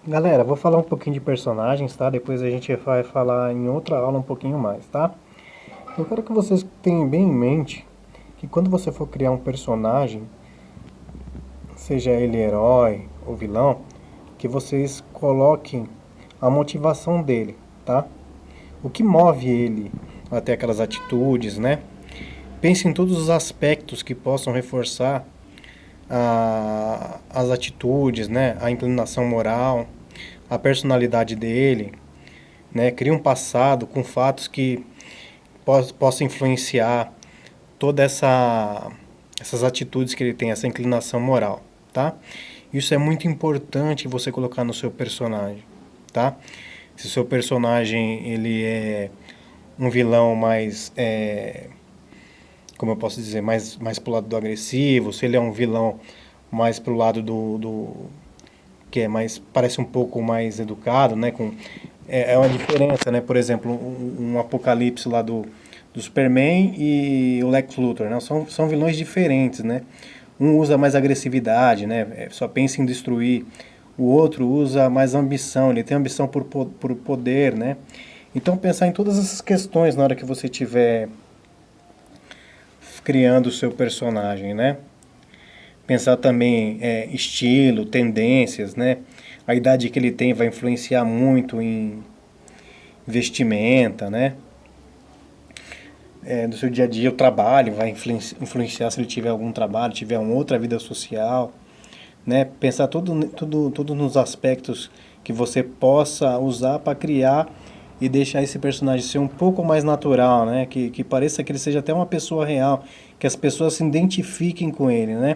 Galera, vou falar um pouquinho de personagens, tá? Depois a gente vai falar em outra aula um pouquinho mais, tá? Eu quero que vocês tenham bem em mente que quando você for criar um personagem, seja ele herói ou vilão, que vocês coloquem a motivação dele, tá? O que move ele até aquelas atitudes, né? Pense em todos os aspectos que possam reforçar as atitudes, né? A inclinação moral, a personalidade dele, né? Cria um passado com fatos que possam influenciar toda essas atitudes que ele tem, essa inclinação moral, tá? Isso é muito importante você colocar no seu personagem, tá? Se o seu personagem ele é um vilão mais, como eu posso dizer, mais pro lado do agressivo, se ele é um vilão mais pro lado do que é mais, parece um pouco mais educado, né? É uma diferença, né? Por exemplo, um Apocalipse lá do Superman e o Lex Luthor, né? São vilões diferentes, né? Um usa mais agressividade, né? Só pensa em destruir. O outro usa mais ambição, ele tem ambição por poder, né? Então pensar em todas essas questões na hora que você estiver criando o seu personagem, né? Pensar também estilo, tendências, né? A idade que ele tem vai influenciar muito em vestimenta, né? Do seu dia a dia, o trabalho vai influenciar se ele tiver algum trabalho, tiver uma outra vida social, né? Pensar tudo nos aspectos que você possa usar para criar e deixar esse personagem ser um pouco mais natural, né? Que pareça que ele seja até uma pessoa real, que as pessoas se identifiquem com ele, né?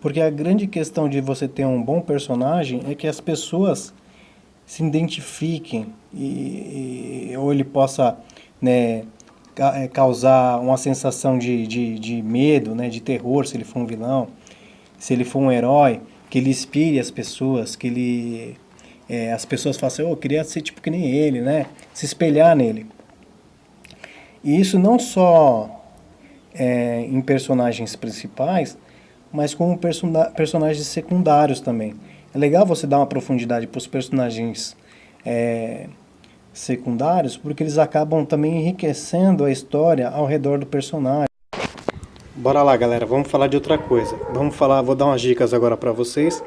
Porque a grande questão de você ter um bom personagem é que as pessoas se identifiquem ou ele possa, né, causar uma sensação de medo, né, de terror se ele for um vilão, se ele for um herói, que ele inspire as pessoas, que ele as pessoas façam, eu queria ser tipo que nem ele, né, se espelhar nele. E isso não só em personagens principais, mas como personagens secundários também. É legal você dar uma profundidade para os personagens secundários, porque eles acabam também enriquecendo a história ao redor do personagem. Bora lá, galera, vamos falar de outra coisa. Vou dar umas dicas agora para vocês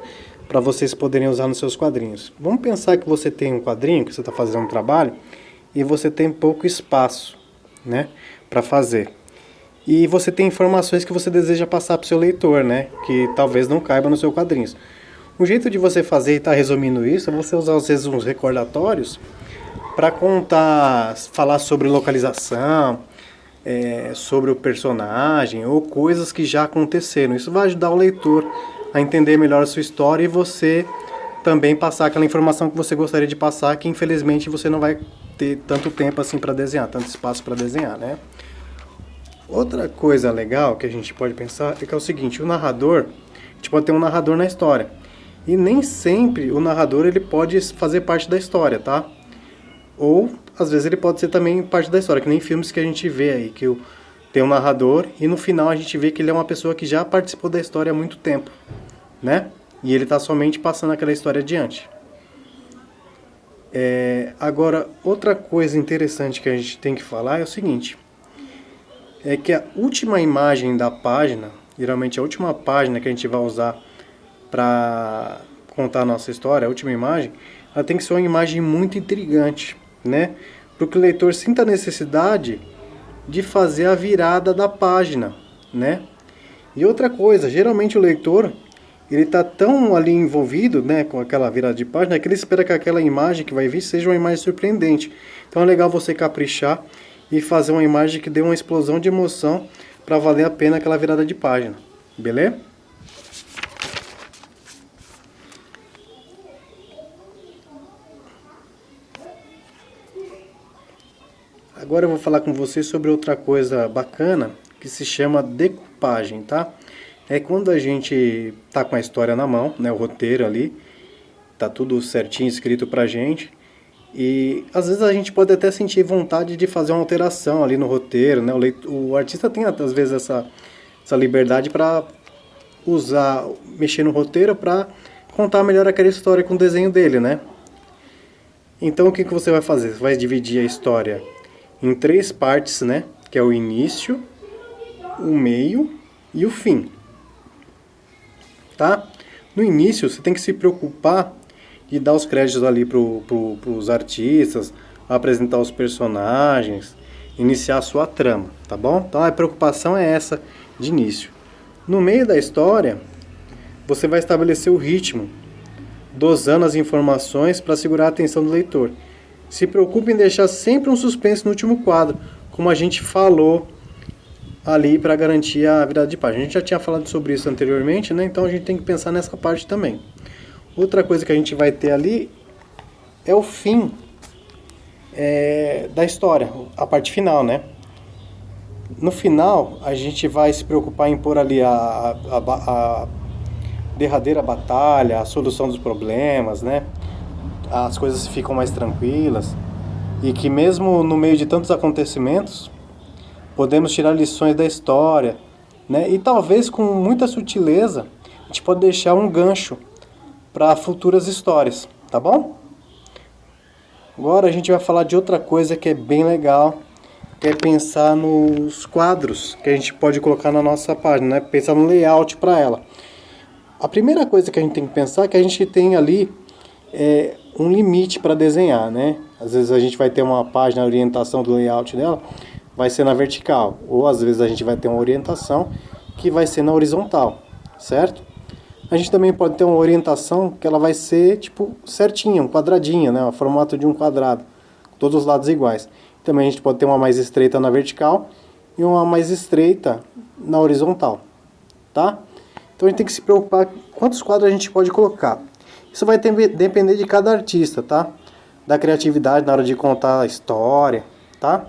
poderem usar nos seus quadrinhos. Vamos pensar que você tem um quadrinho, que você está fazendo um trabalho, e você tem pouco espaço, né, para fazer. E você tem informações que você deseja passar para o seu leitor, né, que talvez não caiba no seu quadrinho. Um jeito de você fazer e estar resumindo isso é você usar às vezes uns recordatórios para contar, falar sobre localização, sobre o personagem ou coisas que já aconteceram. Isso vai ajudar o leitor a entender melhor a sua história e você também passar aquela informação que você gostaria de passar, que infelizmente você não vai ter tanto tempo assim para desenhar, tanto espaço para desenhar, né? Outra coisa legal que a gente pode pensar é que é o seguinte, o narrador, a gente pode ter um narrador na história. E nem sempre o narrador ele pode fazer parte da história, tá? Ou, às vezes, ele pode ser também parte da história, que nem filmes que a gente vê aí, que tem um narrador e no final a gente vê que ele é uma pessoa que já participou da história há muito tempo, né? E ele está somente passando aquela história adiante. Agora, outra coisa interessante que a gente tem que falar é o seguinte, é que a última imagem da página, geralmente a última página que a gente vai usar para contar a nossa história, a última imagem, ela tem que ser uma imagem muito intrigante, né? Para que o leitor sinta a necessidade de fazer a virada da página, né? E outra coisa, geralmente o leitor ele está tão ali envolvido, né, com aquela virada de página que ele espera que aquela imagem que vai vir seja uma imagem surpreendente. Então é legal você caprichar e fazer uma imagem que dê uma explosão de emoção para valer a pena aquela virada de página, beleza? Agora eu vou falar com vocês sobre outra coisa bacana que se chama decupagem, tá? É quando a gente tá com a história na mão, né, o roteiro ali, tá tudo certinho escrito pra gente, e às vezes a gente pode até sentir vontade de fazer uma alteração ali no roteiro, né? O artista tem às vezes essa liberdade para mexer no roteiro para contar melhor aquela história com o desenho dele, né? Então o que que você vai fazer? Você vai dividir a história em 3 partes, né? Que é o início, o meio e o fim. Tá? No início você tem que se preocupar de dar os créditos ali pros artistas, apresentar os personagens, iniciar a sua trama, tá bom? Então a preocupação é essa de início. No meio da história, você vai estabelecer o ritmo, dosando as informações para segurar a atenção do leitor. Se preocupe em deixar sempre um suspense no último quadro, como a gente falou ali para garantir a virada de página. A gente já tinha falado sobre isso anteriormente, né? Então a gente tem que pensar nessa parte também. Outra coisa que a gente vai ter ali é o fim da história, a parte final, né? No final, a gente vai se preocupar em pôr ali a derradeira batalha, a solução dos problemas, né? As coisas ficam mais tranquilas e que mesmo no meio de tantos acontecimentos, podemos tirar lições da história, né? E talvez com muita sutileza, a gente pode deixar um gancho para futuras histórias, tá bom? Agora a gente vai falar de outra coisa que é bem legal, que é pensar nos quadros que a gente pode colocar na nossa página, né? Pensar no layout para ela. A primeira coisa que a gente tem que pensar é que a gente tem ali um limite para desenhar, né? Às vezes a gente vai ter uma página, a orientação do layout dela vai ser na vertical, ou às vezes a gente vai ter uma orientação que vai ser na horizontal, certo? A gente também pode ter uma orientação que ela vai ser tipo certinha, um quadradinho, né? O formato de um quadrado, todos os lados iguais. Também a gente pode ter uma mais estreita na vertical e uma mais estreita na horizontal, tá? Então a gente tem que se preocupar quantos quadros a gente pode colocar. Isso vai depender de cada artista, tá? Da criatividade na hora de contar a história, tá?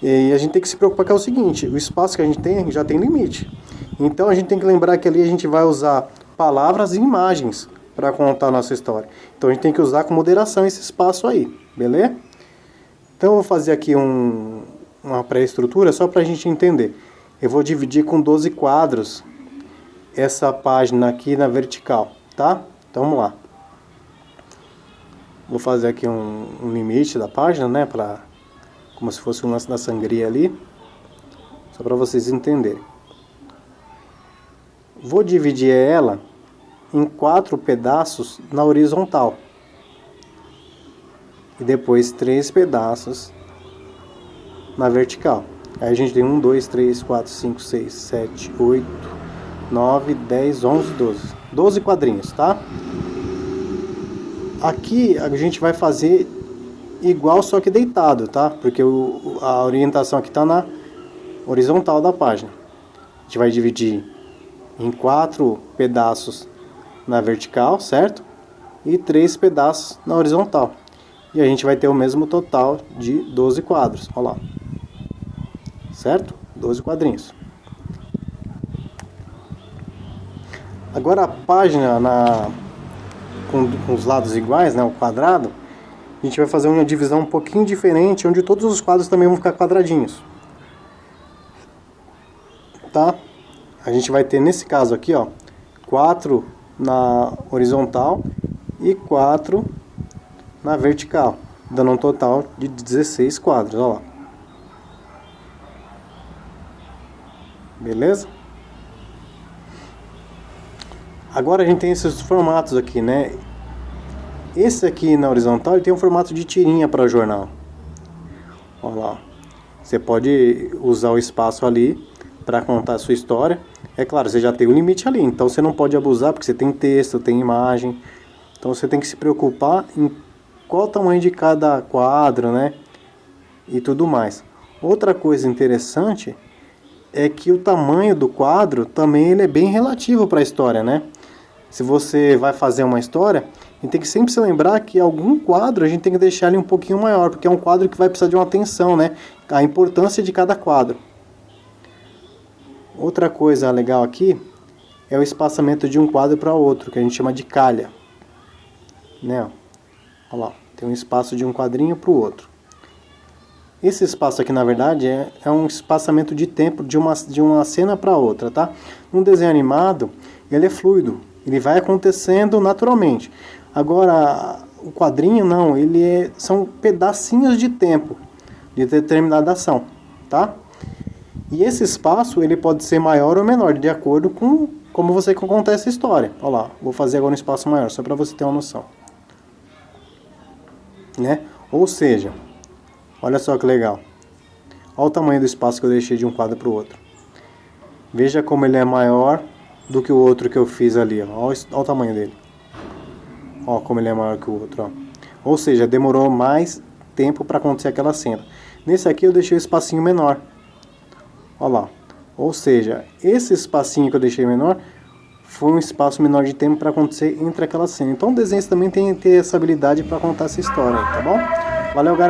E a gente tem que se preocupar que é o seguinte, o espaço que a gente tem já tem limite. Então a gente tem que lembrar que ali a gente vai usar palavras e imagens para contar a nossa história. Então a gente tem que usar com moderação esse espaço aí, beleza? Então eu vou fazer aqui uma pré-estrutura só para a gente entender. Eu vou dividir com 12 quadros essa página aqui na vertical, tá? Então vamos lá. Vou fazer aqui um limite da página, né? Como se fosse um lance da sangria ali. Só para vocês entenderem. Vou dividir ela em 4 pedaços na horizontal. E depois 3 pedaços na vertical. Aí a gente tem 1, 2, 3, 4, 5, 6, 7, 8, 9, 10, 11, 12. 12 quadrinhos, tá? Aqui a gente vai fazer igual, só que deitado, tá? Porque a orientação aqui está na horizontal da página. A gente vai dividir em 4 pedaços na vertical, certo? E 3 pedaços na horizontal. E a gente vai ter o mesmo total de 12 quadros. Olha lá. Certo? 12 quadrinhos. Agora a página com os lados iguais, né, o quadrado, a gente vai fazer uma divisão um pouquinho diferente, onde todos os quadros também vão ficar quadradinhos. Tá? A gente vai ter nesse caso aqui, ó, 4 na horizontal e 4 na vertical, dando um total de 16 quadros, ó lá. Beleza? Agora a gente tem esses formatos aqui, né? Esse aqui na horizontal ele tem um formato de tirinha para jornal. Olha lá. Você pode usar o espaço ali para contar a sua história. É claro, você já tem o limite ali, então você não pode abusar porque você tem texto, tem imagem. Então você tem que se preocupar em qual o tamanho de cada quadro, né? E tudo mais. Outra coisa interessante é que o tamanho do quadro também ele é bem relativo para a história, né? Se você vai fazer uma história, a gente tem que sempre se lembrar que algum quadro a gente tem que deixar ele um pouquinho maior, porque é um quadro que vai precisar de uma atenção, né? A importância de cada quadro. Outra coisa legal aqui é o espaçamento de um quadro para outro, que a gente chama de calha. Né? Olha lá, tem um espaço de um quadrinho para o outro. Esse espaço aqui, na verdade, é um espaçamento de tempo de uma cena para outra, tá? Um desenho animado, ele é fluido, ele vai acontecendo naturalmente. Agora, o quadrinho não, são pedacinhos de tempo de determinada ação, tá? E esse espaço ele pode ser maior ou menor, de acordo com como você conta essa história. Olha lá, vou fazer agora um espaço maior, só para você ter uma noção. Né? Ou seja, olha só que legal. Olha o tamanho do espaço que eu deixei de um quadro para o outro. Veja como ele é maior do que o outro que eu fiz ali. Olha o tamanho dele. Olha como ele é maior que o outro. Ó. Ou seja, demorou mais tempo para acontecer aquela cena. Nesse aqui eu deixei o espacinho menor. Olha lá. Ou seja, esse espacinho que eu deixei menor foi um espaço menor de tempo para acontecer entre aquela cena. Então o desenho também tem que ter essa habilidade para contar essa história, tá bom? Valeu, galera.